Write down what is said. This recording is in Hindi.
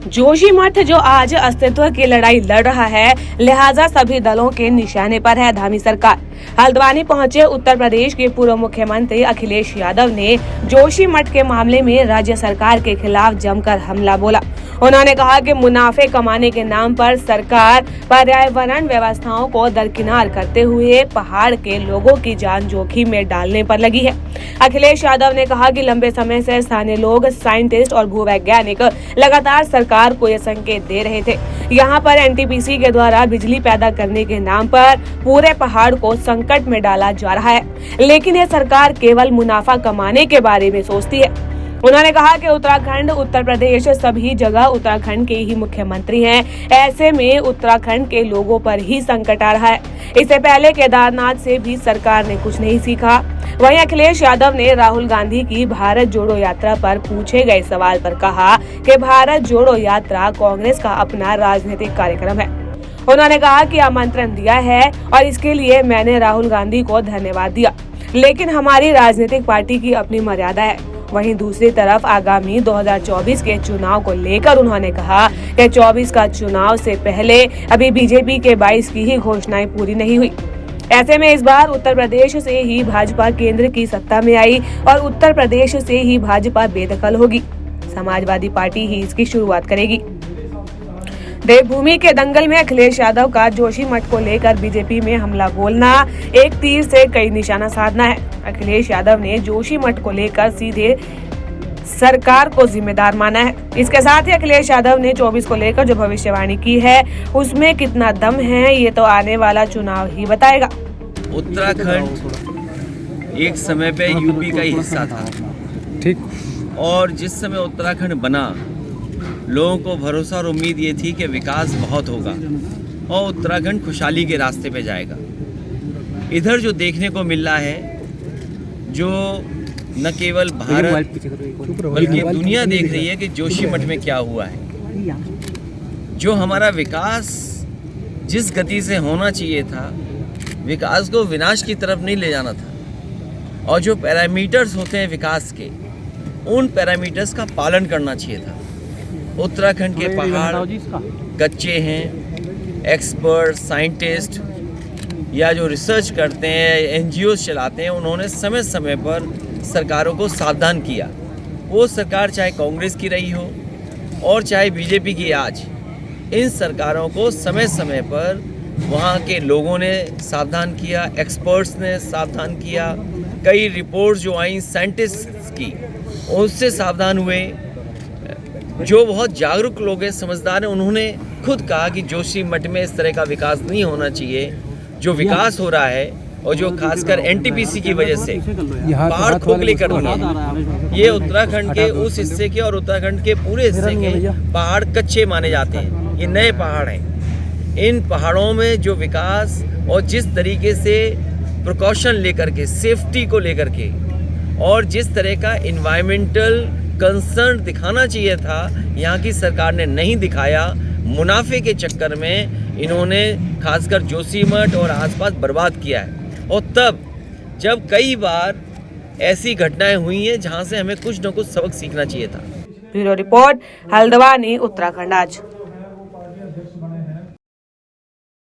जोशीमठ जो आज अस्तित्व की लड़ाई लड़ रहा है, लिहाजा सभी दलों के निशाने पर है धामी सरकार। हल्द्वानी पहुंचे उत्तर प्रदेश के पूर्व मुख्यमंत्री अखिलेश यादव ने जोशीमठ के मामले में राज्य सरकार के खिलाफ जमकर हमला बोला। उन्होंने कहा कि मुनाफे कमाने के नाम पर सरकार पर्यावरण व्यवस्थाओं को दरकिनार करते हुए पहाड़ के लोगों की जान जोखिम में डालने पर लगी है। अखिलेश यादव ने कहा कि लंबे समय से स्थानीय लोग, साइंटिस्ट और भूवैज्ञानिक लगातार सरकार को ये संकेत दे रहे थे। यहाँ पर एनटीपीसी के द्वारा बिजली पैदा करने के नाम पर पूरे पहाड़ को संकट में डाला जा रहा है, लेकिन ये सरकार केवल मुनाफा कमाने के बारे में सोचती है। उन्होंने कहा कि उत्तराखंड, उत्तर प्रदेश सभी जगह उत्तराखंड के ही मुख्यमंत्री हैं। ऐसे में उत्तराखंड के लोगों पर ही संकट आ रहा है। इससे पहले केदारनाथ से भी सरकार ने कुछ नहीं सीखा। वहीं अखिलेश यादव ने राहुल गांधी की भारत जोड़ो यात्रा पर पूछे गए सवाल पर कहा कि भारत जोड़ो यात्रा कांग्रेस का अपना राजनीतिक कार्यक्रम है। उन्होंने कहा कि आमंत्रण दिया है और इसके लिए मैंने राहुल गांधी को धन्यवाद दिया, लेकिन हमारी राजनीतिक पार्टी की अपनी मर्यादा है। वहीं दूसरी तरफ आगामी 2024 के चुनाव को लेकर उन्होंने कहा कि 24 का चुनाव से पहले अभी बीजेपी के 22 की ही घोषणाएं पूरी नहीं हुई। ऐसे में इस बार उत्तर प्रदेश से ही भाजपा केंद्र की सत्ता में आई और उत्तर प्रदेश से ही भाजपा बेदखल होगी। समाजवादी पार्टी ही इसकी शुरुआत करेगी। देवभूमि के दंगल में अखिलेश यादव का जोशीमठ को लेकर बीजेपी में हमला बोलना एक तीर से कई निशाना साधना है। अखिलेश यादव ने जोशीमठ को लेकर सीधे सरकार को जिम्मेदार माना है। इसके साथ ही अखिलेश यादव ने 24 को लेकर जो भविष्यवाणी की है, उसमें कितना दम है ये तो आने वाला चुनाव ही बताएगा। उत्तराखंड एक समय पे यूपी का ही हिस्सा था, ठीक। और जिस समय उत्तराखंड बना, लोगों को भरोसा और उम्मीद ये थी कि विकास बहुत होगा और उत्तराखंड खुशहाली के रास्ते पे जाएगा। इधर जो देखने को मिल रहा है, जो न केवल भारत बल्कि दुनिया देख रही है कि जोशीमठ में क्या हुआ है। जो हमारा विकास जिस गति से होना चाहिए था, विकास को विनाश की तरफ नहीं ले जाना था, और जो पैरामीटर्स होते हैं विकास के, उन पैरामीटर्स का पालन करना चाहिए था। उत्तराखंड के पहाड़ कच्चे हैं। एक्सपर्ट, साइंटिस्ट या जो रिसर्च करते हैं, एनजीओज चलाते हैं, उन्होंने समय समय पर सरकारों को सावधान किया। वो सरकार चाहे कांग्रेस की रही हो और चाहे बीजेपी की आज, इन सरकारों को समय समय पर वहाँ के लोगों ने सावधान किया, एक्सपर्ट्स ने सावधान किया। कई रिपोर्ट्स जो आई साइंटिस्ट की, उससे सावधान हुए। जो बहुत जागरूक लोग हैं, समझदार हैं, उन्होंने खुद कहा कि जोशीमठ में इस तरह का विकास नहीं होना चाहिए। जो विकास हो रहा है और जो खासकर एनटीपीसी की वजह से पहाड़ खोखले कर दिए, ये उत्तराखंड के उस हिस्से के और उत्तराखंड के पूरे हिस्से के पहाड़ कच्चे माने जाते हैं। ये नए पहाड़ हैं। इन पहाड़ों में जो विकास और जिस तरीके से प्रिकॉशन लेकर के, सेफ्टी को लेकर के, और जिस तरह का इन्वायरमेंटल कंसर्न दिखाना चाहिए था, यहाँ की सरकार ने नहीं दिखाया। मुनाफे के चक्कर में इन्होंने खासकर जोशीमठ और आसपास बर्बाद किया है। और तब जब कई बार ऐसी घटनाएं हुई हैं जहाँ से हमें कुछ न कुछ सबक सीखना चाहिए था। ब्यूरो रिपोर्ट, हल्द्वानी, उत्तराखंड आज।